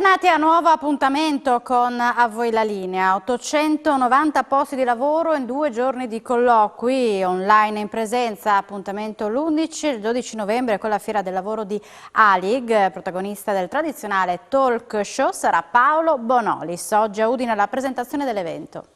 Bentornati a nuovo appuntamento con A Voi la Linea. 890 posti di lavoro in 2 giorni di colloqui online e in presenza. Appuntamento l'11 e il 12 novembre con la Fiera del Lavoro di Alig. Protagonista del tradizionale talk show sarà Paolo Bonolis. Oggi a Udine la presentazione dell'evento.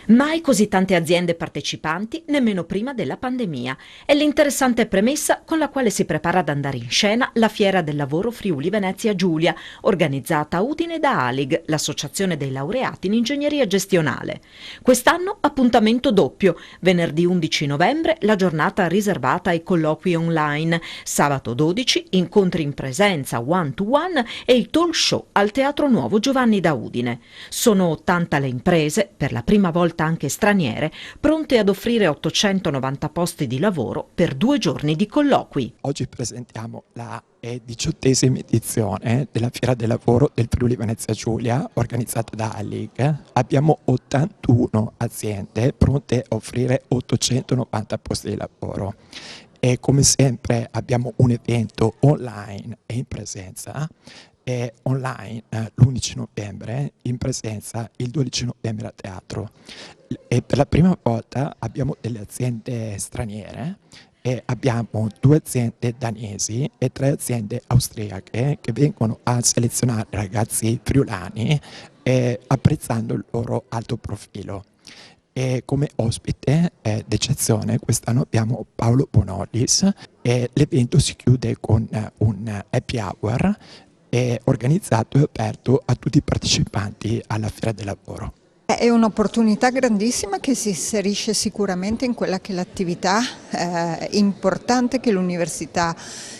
Mai così tante aziende partecipanti, nemmeno prima della pandemia. È l'interessante premessa con la quale si prepara ad andare in scena la Fiera del Lavoro Friuli Venezia Giulia, organizzata a Udine da Alig, l'associazione dei laureati in ingegneria gestionale. Quest'anno appuntamento doppio, venerdì 11 novembre la giornata riservata ai colloqui online, sabato 12 incontri in presenza one to one e il talk show al Teatro Nuovo Giovanni da Udine. Sono 80 le imprese, per la prima volta anche straniere, pronte ad offrire 890 posti di lavoro per 2 giorni di colloqui. Oggi presentiamo la 18ª edizione della Fiera del Lavoro del Friuli Venezia Giulia, organizzata da Alig. Abbiamo 81 aziende pronte a offrire 890 posti di lavoro. E come sempre abbiamo un evento online e in presenza. Online l'11 novembre, in presenza il 12 novembre a teatro. E per la prima volta abbiamo delle aziende straniere e abbiamo 2 aziende danesi e 3 aziende austriache che vengono a selezionare ragazzi friulani apprezzando il loro alto profilo. E come ospite d'eccezione quest'anno abbiamo Paolo Bonolis e l'evento si chiude con un happy hour organizzato e aperto a tutti i partecipanti alla Fiera del Lavoro. È un'opportunità grandissima che si inserisce sicuramente in quella che è l'attività importante che l'Università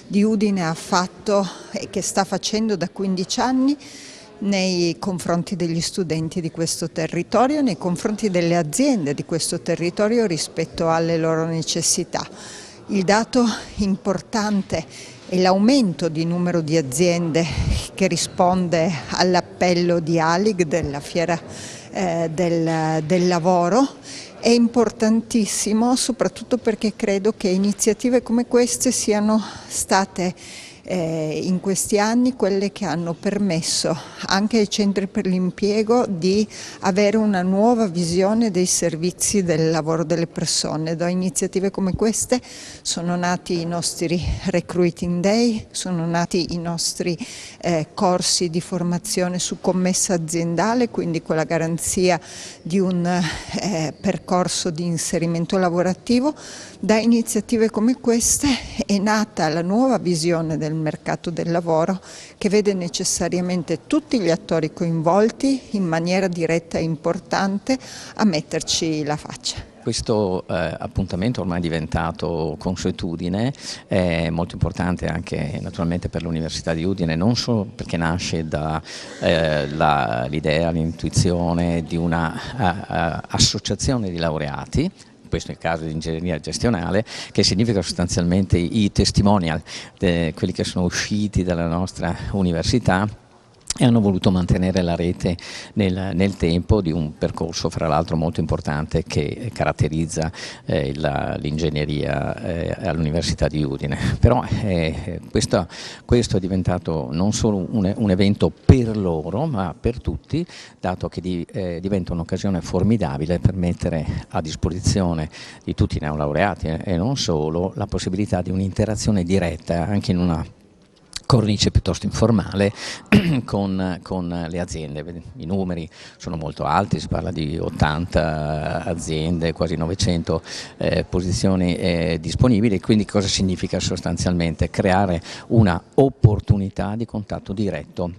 di Udine ha fatto e che sta facendo da 15 anni nei confronti degli studenti di questo territorio, nei confronti delle aziende di questo territorio rispetto alle loro necessità. Il dato importante è l'aumento di numero di aziende che risponde all'appello di Alig della Fiera del Lavoro. È importantissimo soprattutto perché credo che iniziative come queste siano state in questi anni quelle che hanno permesso anche ai centri per l'impiego di avere una nuova visione dei servizi del lavoro delle persone. Da iniziative come queste sono nati i nostri Recruiting Day, sono nati i nostri corsi di formazione su commessa aziendale, quindi quella garanzia di un percorso di inserimento lavorativo. Da iniziative come queste è nata la nuova visione del mercato del lavoro che vede necessariamente tutti gli attori coinvolti in maniera diretta e importante a metterci la faccia. Questo appuntamento ormai è diventato consuetudine, è molto importante anche naturalmente per l'Università di Udine, non solo perché nasce dall'idea, l'intuizione di una associazione di laureati. Questo è il caso di ingegneria gestionale, che significa sostanzialmente i testimonial, quelli che sono usciti dalla nostra università e hanno voluto mantenere la rete nel tempo di un percorso fra l'altro molto importante che caratterizza l'ingegneria all'Università di Udine. Però questo è diventato non solo un evento per loro ma per tutti, dato che diventa un'occasione formidabile per mettere a disposizione di tutti i neolaureati e non solo la possibilità di un'interazione diretta anche in una cornice piuttosto informale con le aziende. I numeri sono molto alti, si parla di 80 aziende, quasi 900 posizioni disponibili, quindi cosa significa sostanzialmente? Creare una opportunità di contatto diretto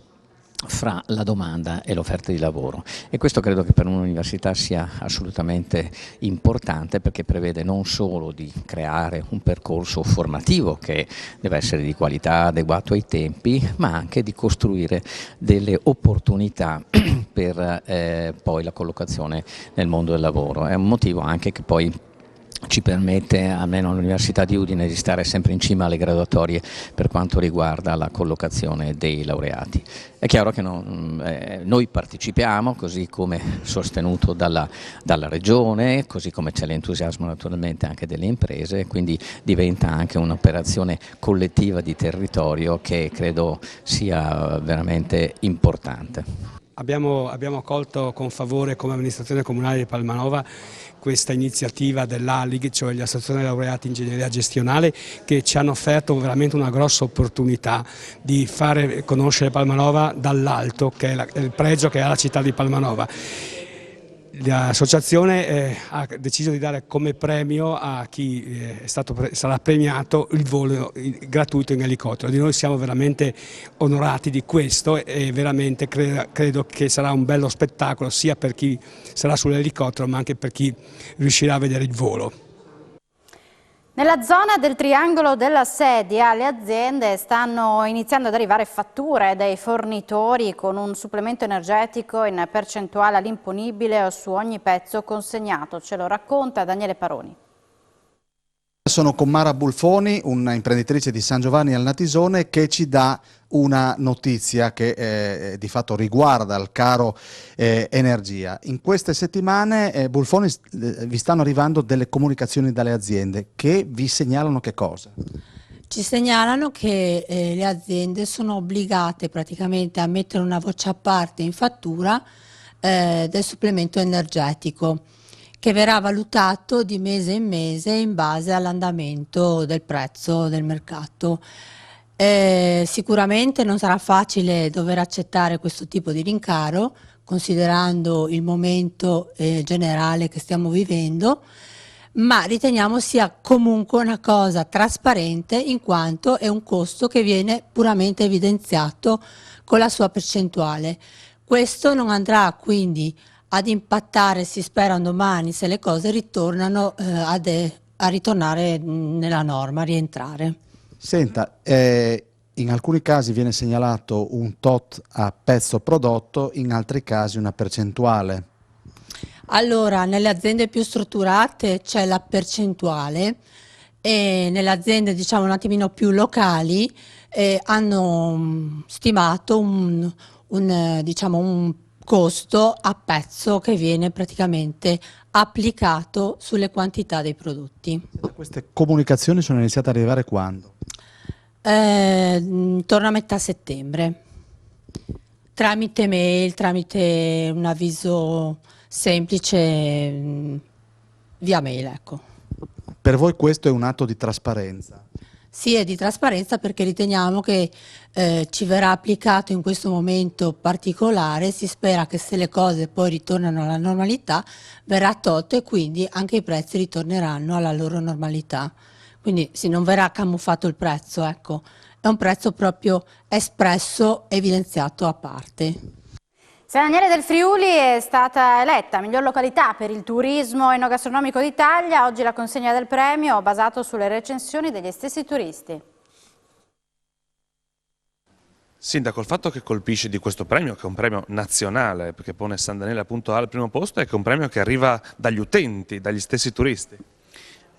fra la domanda e l'offerta di lavoro, e questo credo che per un'università sia assolutamente importante, perché prevede non solo di creare un percorso formativo che deve essere di qualità, adeguato ai tempi, ma anche di costruire delle opportunità per poi la collocazione nel mondo del lavoro. È un motivo anche che poi ci permette, almeno all'Università di Udine, di stare sempre in cima alle graduatorie per quanto riguarda la collocazione dei laureati. È chiaro che noi partecipiamo, così come sostenuto dalla Regione, così come c'è l'entusiasmo naturalmente anche delle imprese, quindi diventa anche un'operazione collettiva di territorio che credo sia veramente importante. Abbiamo accolto con favore come amministrazione comunale di Palmanova questa iniziativa dell'ALIG, cioè l'Associazione Laureati Ingegneria Gestionale, che ci hanno offerto veramente una grossa opportunità di fare conoscere Palmanova dall'alto, che è il pregio che ha la città di Palmanova. L'associazione ha deciso di dare come premio a chi sarà premiato il volo gratuito in elicottero. Di noi siamo veramente onorati di questo e veramente credo che sarà un bello spettacolo sia per chi sarà sull'elicottero ma anche per chi riuscirà a vedere il volo. Nella zona del triangolo della sedia le aziende stanno iniziando ad arrivare fatture dai fornitori con un supplemento energetico in percentuale all'imponibile su ogni pezzo consegnato. Ce lo racconta Daniele Paroni. Sono con Mara Bulfoni, un'imprenditrice di San Giovanni al Natisone, che ci dà una notizia che di fatto riguarda il caro energia. In queste settimane, Bulfoni, vi stanno arrivando delle comunicazioni dalle aziende che vi segnalano che cosa? Ci segnalano che le aziende sono obbligate praticamente a mettere una voce a parte in fattura del supplemento energetico, che verrà valutato di mese in mese in base all'andamento del prezzo del mercato. Sicuramente non sarà facile dover accettare questo tipo di rincaro, considerando il momento generale che stiamo vivendo, ma riteniamo sia comunque una cosa trasparente, in quanto è un costo che viene puramente evidenziato con la sua percentuale. Questo non andrà quindi ad impattare, si spera un domani, se le cose ritornano a ritornare nella norma, a rientrare. Senta, in alcuni casi viene segnalato un tot a pezzo prodotto, in altri casi una percentuale. Allora, nelle aziende più strutturate c'è la percentuale e nelle aziende diciamo un attimino più locali hanno stimato un costo a pezzo che viene praticamente applicato sulle quantità dei prodotti. Queste comunicazioni sono iniziate ad arrivare quando? Intorno a metà settembre, tramite mail, tramite un avviso semplice via mail, ecco. Per voi questo è un atto di trasparenza? Sì, è di trasparenza perché riteniamo che ci verrà applicato in questo momento particolare, si spera che se le cose poi ritornano alla normalità verrà tolto e quindi anche i prezzi ritorneranno alla loro normalità. Quindi sì, non verrà camuffato il prezzo, ecco, è un prezzo proprio espresso, evidenziato a parte. San Daniele del Friuli è stata eletta miglior località per il turismo enogastronomico d'Italia. Oggi la consegna del premio basato sulle recensioni degli stessi turisti. Sindaco, il fatto che colpisce di questo premio, che è un premio nazionale, perché pone San Daniele appunto al primo posto, è che è un premio che arriva dagli utenti, dagli stessi turisti.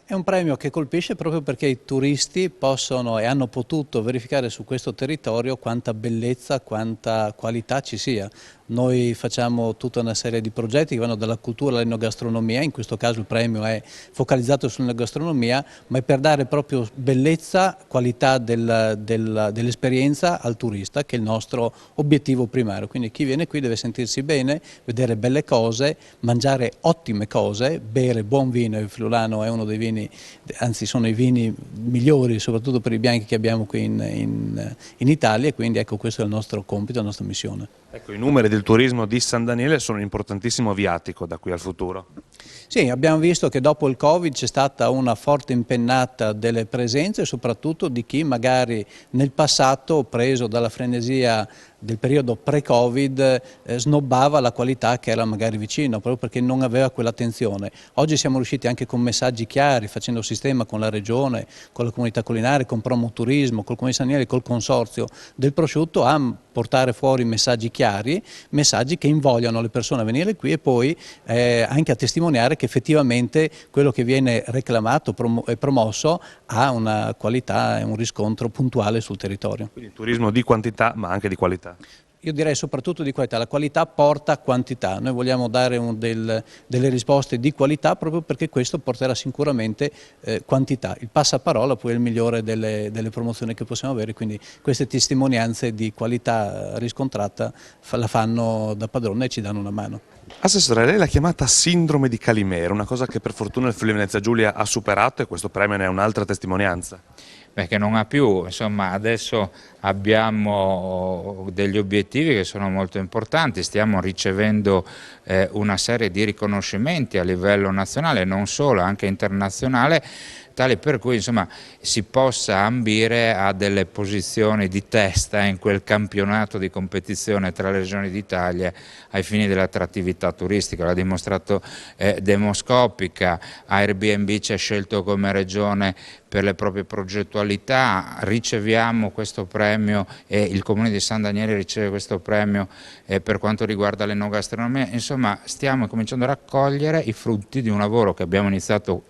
È un premio che colpisce proprio perché i turisti possono e hanno potuto verificare su questo territorio quanta bellezza, quanta qualità ci sia. Noi facciamo tutta una serie di progetti che vanno dalla cultura all'enogastronomia, in questo caso il premio è focalizzato sull'enogastronomia, ma è per dare proprio bellezza, qualità dell'esperienza al turista, che è il nostro obiettivo primario. Quindi chi viene qui deve sentirsi bene, vedere belle cose, mangiare ottime cose, bere buon vino. Il friulano è uno dei vini, anzi sono i vini migliori, soprattutto per i bianchi che abbiamo qui in Italia, e quindi ecco, questo è il nostro compito, la nostra missione. Ecco, i numeri del turismo di San Daniele sono un importantissimo viatico da qui al futuro. Sì, abbiamo visto che dopo il Covid c'è stata una forte impennata delle presenze, soprattutto di chi magari nel passato, preso dalla frenesia del periodo pre-Covid, snobbava la qualità che era magari vicino, proprio perché non aveva quell'attenzione. Oggi siamo riusciti anche con messaggi chiari, facendo sistema con la Regione, con la comunità culinaria, con Promoturismo, col Comune San Daniele, col Consorzio del Prosciutto, a portare fuori messaggi chiari, messaggi che invogliano le persone a venire qui e poi anche a testimoniare che effettivamente quello che viene reclamato e promosso ha una qualità e un riscontro puntuale sul territorio. Quindi turismo di quantità ma anche di qualità. Io direi soprattutto di qualità, la qualità porta quantità, noi vogliamo dare delle risposte di qualità proprio perché questo porterà sicuramente quantità. Il passaparola poi è il migliore delle promozioni che possiamo avere, quindi queste testimonianze di qualità riscontrata la fanno da padrone e ci danno una mano. Assessore, lei l'ha chiamata sindrome di Calimero, una cosa che per fortuna il Friuli Venezia Giulia ha superato e questo premio ne è un'altra testimonianza. Perché non ha più, insomma adesso abbiamo degli obiettivi che sono molto importanti, stiamo ricevendo una serie di riconoscimenti a livello nazionale, non solo, anche internazionale, tale per cui insomma si possa ambire a delle posizioni di testa in quel campionato di competizione tra le regioni d'Italia ai fini dell'attrattività turistica. L'ha dimostrato Demoscopica, Airbnb ci ha scelto come regione per le proprie progettualità, riceviamo questo premio e il Comune di San Daniele riceve questo premio per quanto riguarda l'enogastronomia. Insomma stiamo cominciando a raccogliere i frutti di un lavoro che abbiamo iniziato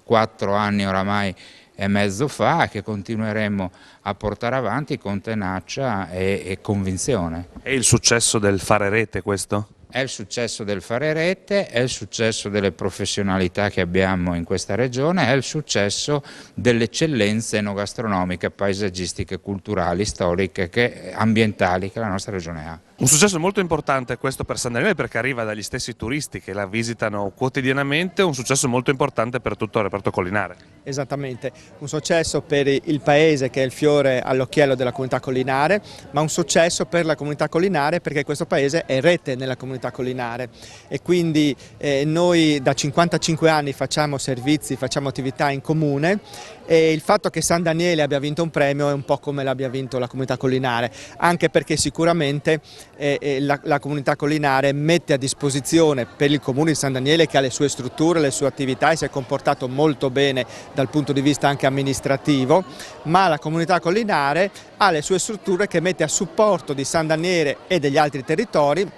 4 anni oramai e mezzo fa, che continueremo a portare avanti con tenacia e convinzione. È il successo del fare rete questo? È il successo del fare rete, è il successo delle professionalità che abbiamo in questa regione, è il successo delle eccellenze enogastronomiche, paesaggistiche, culturali, storiche, ambientali che la nostra regione ha. Un successo molto importante questo per San Daniele perché arriva dagli stessi turisti che la visitano quotidianamente, un successo molto importante per tutto il reparto collinare. Esattamente, un successo per il paese che è il fiore all'occhiello della comunità collinare, ma un successo per la comunità collinare perché questo paese è rete nella comunità collinare e quindi noi da 55 anni facciamo servizi, facciamo attività in comune e il fatto che San Daniele abbia vinto un premio è un po' come l'abbia vinto la comunità collinare, anche perché sicuramente la comunità collinare mette a disposizione per il comune di San Daniele, che ha le sue strutture, le sue attività e si è comportato molto bene dal punto di vista anche amministrativo, ma la comunità collinare ha le sue strutture che mette a supporto di San Daniele e degli altri territori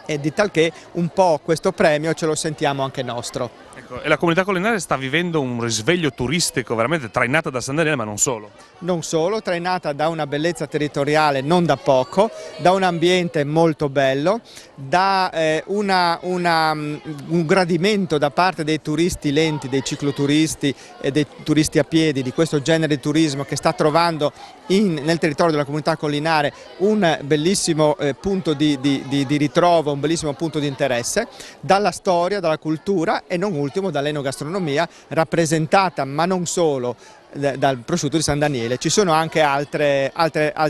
e di tal che un po' questo premio ce lo sentiamo anche nostro. Ecco, e la comunità collinare sta vivendo un risveglio turistico veramente trainata da San Daniele, ma non solo. Non solo, trainata da una bellezza territoriale non da poco, da un ambiente molto bello, da un gradimento da parte dei turisti lenti, dei cicloturisti e dei turisti a piedi di questo genere di turismo che sta trovando nel territorio della comunità collinare un bellissimo punto di ritrovo, un bellissimo punto di interesse, dalla storia, dalla cultura e non ultimo dall'enogastronomia rappresentata, ma non solo, dal prosciutto di San Daniele. Ci sono anche altre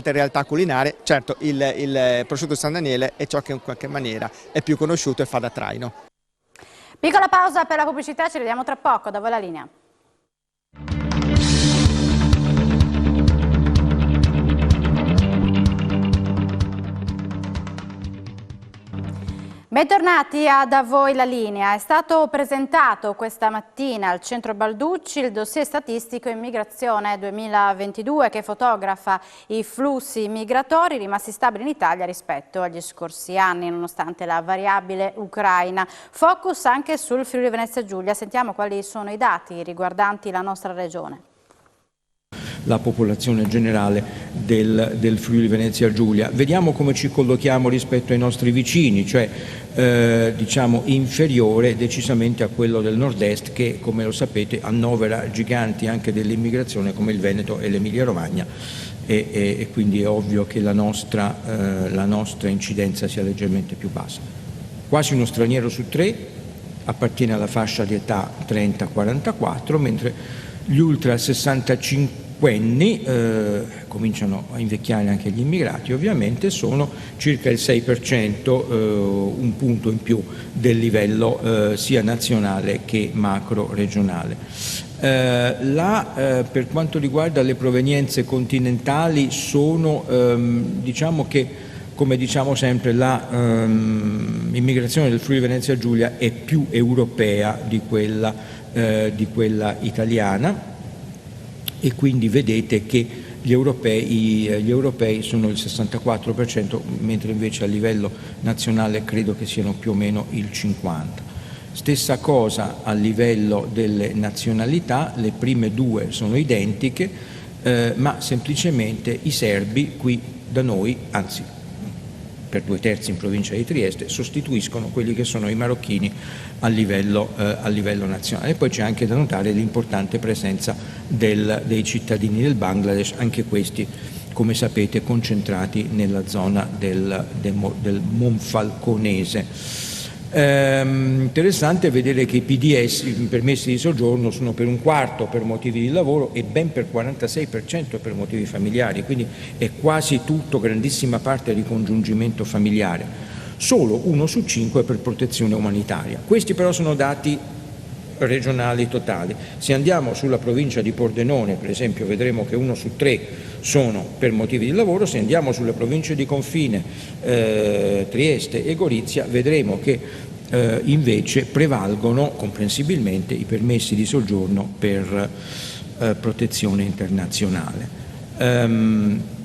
realtà culinarie, certo il prosciutto di San Daniele è ciò che in qualche maniera è più conosciuto e fa da traino. Piccola pausa per la pubblicità, ci vediamo tra poco, da voi la linea. Bentornati a Da Voi la Linea. È stato presentato questa mattina al Centro Balducci il dossier statistico Immigrazione 2022 che fotografa i flussi migratori rimasti stabili in Italia rispetto agli scorsi anni, nonostante la variabile ucraina. Focus anche sul Friuli Venezia Giulia. Sentiamo quali sono i dati riguardanti la nostra regione. La popolazione generale del Friuli Venezia Giulia. Vediamo come ci collochiamo rispetto ai nostri vicini, cioè diciamo inferiore decisamente a quello del nord-est che, come lo sapete, annovera giganti anche dell'immigrazione come il Veneto e l'Emilia Romagna e quindi è ovvio che la nostra incidenza sia leggermente più bassa. Quasi uno straniero su 3 appartiene alla fascia di età 30-44, mentre gli ultra 65 cominciano a invecchiare anche gli immigrati, ovviamente sono circa il 6%, un punto in più del livello sia nazionale che macro regionale. Per quanto riguarda le provenienze continentali sono diciamo che, come diciamo sempre, l'immigrazione del Friuli Venezia Giulia è più europea di quella italiana. E quindi vedete che gli europei sono il 64%, mentre invece a livello nazionale credo che siano più o meno il 50%. Stessa cosa a livello delle nazionalità, le prime due sono identiche, ma semplicemente i serbi qui da noi, anzi per 2/3 in provincia di Trieste, sostituiscono quelli che sono i marocchini a livello nazionale. E poi c'è anche da notare l'importante presenza dei cittadini del Bangladesh, anche questi, come sapete, concentrati nella zona del Monfalconese. Interessante vedere che i PDS, i permessi di soggiorno, sono per 1/4 per motivi di lavoro e ben per 46% per motivi familiari, quindi è quasi tutto, grandissima parte, ricongiungimento familiare. Solo 1 su 5 per protezione umanitaria. Questi però sono dati regionali totali. Se andiamo sulla provincia di Pordenone, per esempio, vedremo che 1 su 3 sono per motivi di lavoro. Se andiamo sulle province di confine, Trieste e Gorizia, vedremo che invece prevalgono comprensibilmente i permessi di soggiorno per protezione internazionale.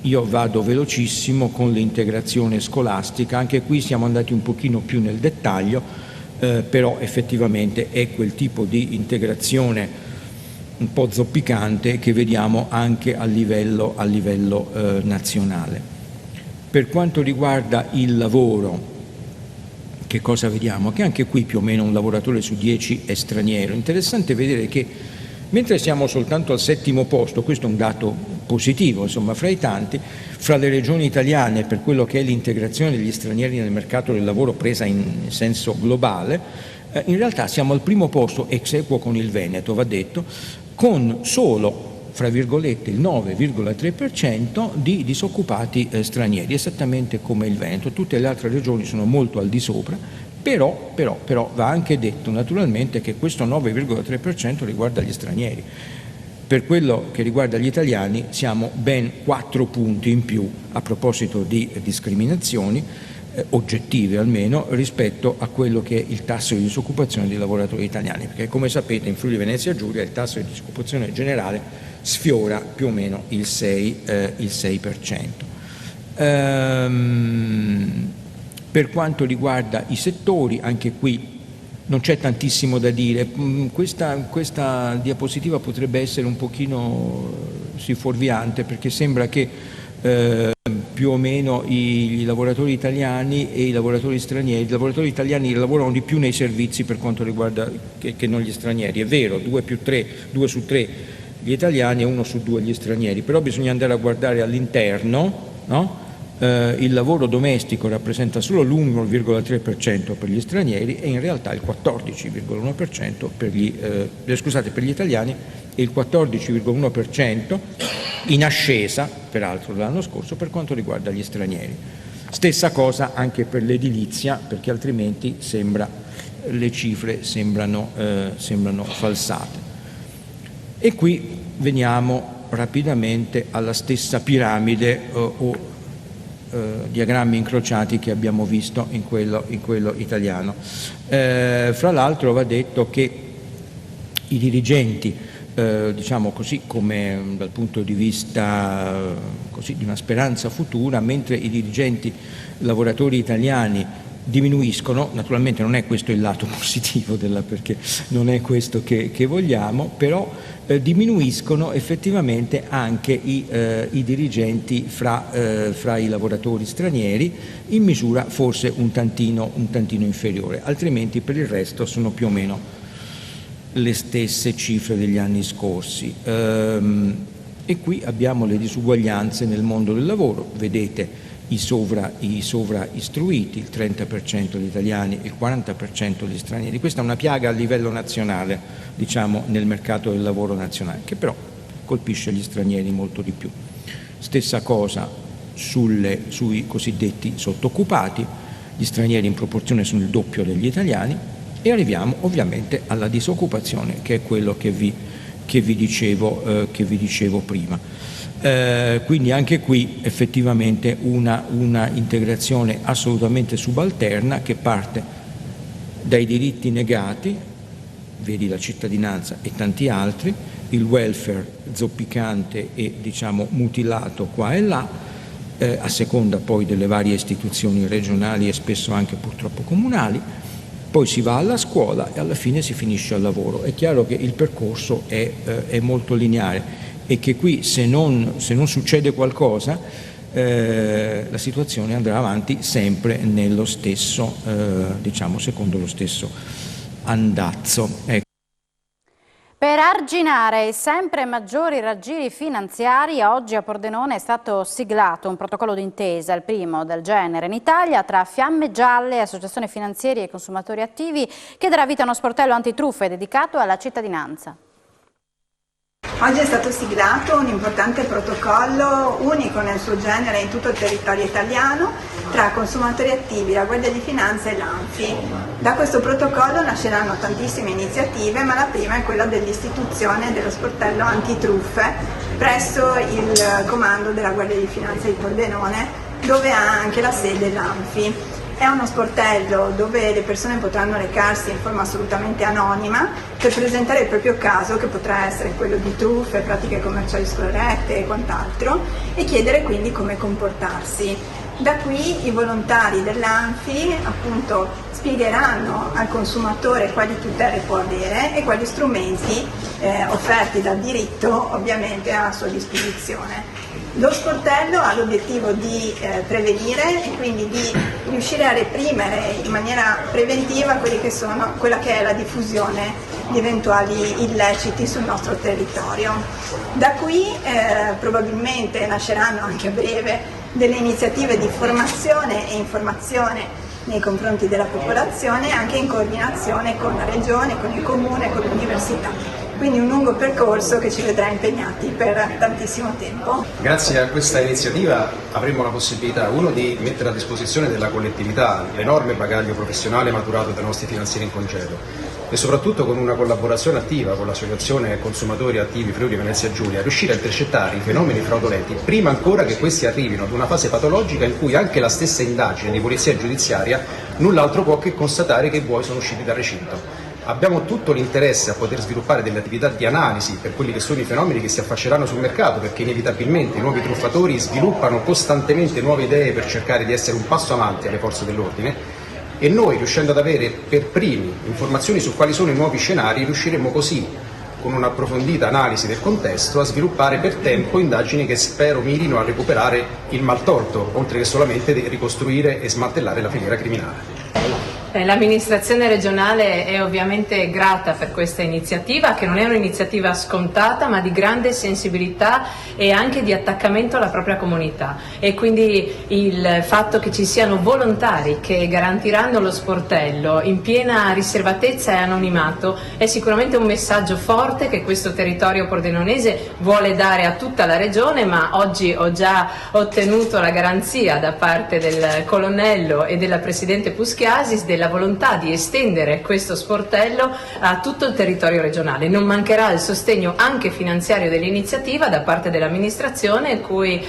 Io vado velocissimo con l'integrazione scolastica, anche qui siamo andati un pochino più nel dettaglio, però effettivamente è quel tipo di integrazione un po' zoppicante che vediamo anche a livello nazionale. Per quanto riguarda il lavoro, che cosa vediamo? Che anche qui più o meno un lavoratore su 10 è straniero. Interessante vedere che mentre siamo soltanto al 7° posto, questo è un dato positivo, insomma, fra i tanti, fra le regioni italiane per quello che è l'integrazione degli stranieri nel mercato del lavoro presa in senso globale, in realtà siamo al primo posto, ex aequo con il Veneto, va detto, con solo, fra virgolette, il 9,3% di disoccupati stranieri, esattamente come il Veneto. Tutte le altre regioni sono molto al di sopra, però va anche detto naturalmente che questo 9,3% riguarda gli stranieri. Per quello che riguarda gli italiani siamo ben 4 punti in più a proposito di discriminazioni, oggettive almeno, rispetto a quello che è il tasso di disoccupazione dei lavoratori italiani, perché come sapete in Friuli Venezia Giulia il tasso di disoccupazione generale sfiora più o meno il 6%. Per quanto riguarda i settori, anche qui non c'è tantissimo da dire. Questa diapositiva potrebbe essere un pochino fuorviante, perché sembra che più o meno i lavoratori italiani e i lavoratori stranieri, i lavoratori italiani lavorano di più nei servizi per quanto riguarda che non gli stranieri. È vero, 2 su 3 gli italiani e 1 su 2 gli stranieri, però bisogna andare a guardare all'interno, no? Il lavoro domestico rappresenta solo l'1,3% per gli stranieri e in realtà il 14,1% per gli italiani e il 14,1% in ascesa, peraltro l'anno scorso, per quanto riguarda gli stranieri. Stessa cosa anche per l'edilizia, perché altrimenti le cifre sembrano falsate. E qui veniamo rapidamente alla stessa piramide o diagrammi incrociati che abbiamo visto in quello italiano. Fra l'altro va detto che i dirigenti, diciamo così, come dal punto di vista così, di una speranza futura, mentre i dirigenti lavoratori italiani diminuiscono, naturalmente non è questo il lato positivo perché non è questo che vogliamo, però diminuiscono effettivamente anche i dirigenti fra i lavoratori stranieri, in misura forse un tantino inferiore, altrimenti per il resto sono più o meno le stesse cifre degli anni scorsi. E qui abbiamo le disuguaglianze nel mondo del lavoro, vedete i sovraistruiti, il 30% degli italiani e il 40% degli stranieri. Questa è una piaga a livello nazionale, diciamo, nel mercato del lavoro nazionale, che però colpisce gli stranieri molto di più. Stessa cosa sui cosiddetti sottoccupati, gli stranieri in proporzione sono il doppio degli italiani, e arriviamo ovviamente alla disoccupazione, che è quello che vi dicevo prima. Quindi anche qui effettivamente una integrazione assolutamente subalterna che parte dai diritti negati, vedi la cittadinanza e tanti altri, il welfare zoppicante e diciamo mutilato qua e là, a seconda poi delle varie istituzioni regionali e spesso anche purtroppo comunali, poi si va alla scuola e alla fine si finisce al lavoro. È chiaro che il percorso è molto lineare e che qui se non succede qualcosa la situazione andrà avanti sempre nello stesso, diciamo, secondo lo stesso andazzo. Ecco. Per arginare i sempre maggiori raggiri finanziari, oggi a Pordenone è stato siglato un protocollo d'intesa, il primo del genere in Italia, tra Fiamme Gialle, associazioni finanziarie e consumatori attivi, che darà vita a uno sportello antitruffe dedicato alla cittadinanza. Oggi è stato siglato un importante protocollo unico nel suo genere in tutto il territorio italiano tra consumatori attivi, la Guardia di Finanza e l'ANFI. Da questo protocollo nasceranno tantissime iniziative, ma la prima è quella dell'istituzione dello sportello antitruffe presso il comando della Guardia di Finanza di Pordenone, dove ha anche la sede l'ANFI. È uno sportello dove le persone potranno recarsi in forma assolutamente anonima per presentare il proprio caso, che potrà essere quello di truffe, pratiche commerciali scorrette e quant'altro, e chiedere quindi come comportarsi. Da qui i volontari dell'ANFI appunto spiegheranno al consumatore quali tutele può avere e quali strumenti offerti dal diritto ovviamente a sua disposizione. Lo sportello ha l'obiettivo di prevenire e quindi di riuscire a reprimere in maniera preventiva quella che è la diffusione di eventuali illeciti sul nostro territorio. Da qui probabilmente nasceranno anche a breve delle iniziative di formazione e informazione nei confronti della popolazione, anche in coordinazione con la Regione, con il Comune, con l'Università. Quindi un lungo percorso che ci vedrà impegnati per tantissimo tempo. Grazie a questa iniziativa avremo la possibilità, uno, di mettere a disposizione della collettività l'enorme bagaglio professionale maturato dai nostri finanzieri in congedo e soprattutto con una collaborazione attiva con l'Associazione Consumatori Attivi Friuli Venezia Giulia, riuscire a intercettare i fenomeni fraudolenti prima ancora che questi arrivino ad una fase patologica in cui anche la stessa indagine di polizia giudiziaria null'altro può che constatare che i buoi sono usciti dal recinto. Abbiamo tutto l'interesse a poter sviluppare delle attività di analisi per quelli che sono i fenomeni che si affacceranno sul mercato, perché inevitabilmente i nuovi truffatori sviluppano costantemente nuove idee per cercare di essere un passo avanti alle forze dell'ordine, e noi, riuscendo ad avere per primi informazioni su quali sono i nuovi scenari, riusciremo così, con un'approfondita analisi del contesto, a sviluppare per tempo indagini che spero mirino a recuperare il maltolto, oltre che solamente di ricostruire e smantellare la filiera criminale. L'amministrazione regionale è ovviamente grata per questa iniziativa, che non è un'iniziativa scontata ma di grande sensibilità e anche di attaccamento alla propria comunità, e quindi il fatto che ci siano volontari che garantiranno lo sportello in piena riservatezza e anonimato è sicuramente un messaggio forte che questo territorio pordenonese vuole dare a tutta la regione, ma oggi ho già ottenuto la garanzia da parte del colonnello e della Presidente Puschiasis della volontà di estendere questo sportello a tutto il territorio regionale. Non mancherà il sostegno anche finanziario dell'iniziativa da parte dell'amministrazione, cui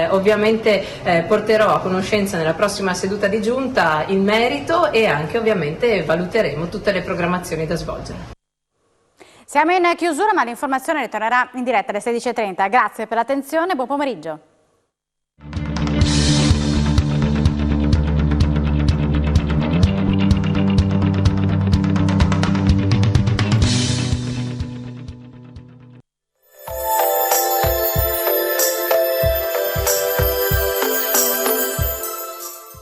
ovviamente porterò a conoscenza nella prossima seduta di giunta il merito, e anche ovviamente valuteremo tutte le programmazioni da svolgere. Siamo in chiusura, ma l'informazione ritornerà in diretta alle 16:30. Grazie per l'attenzione, buon pomeriggio.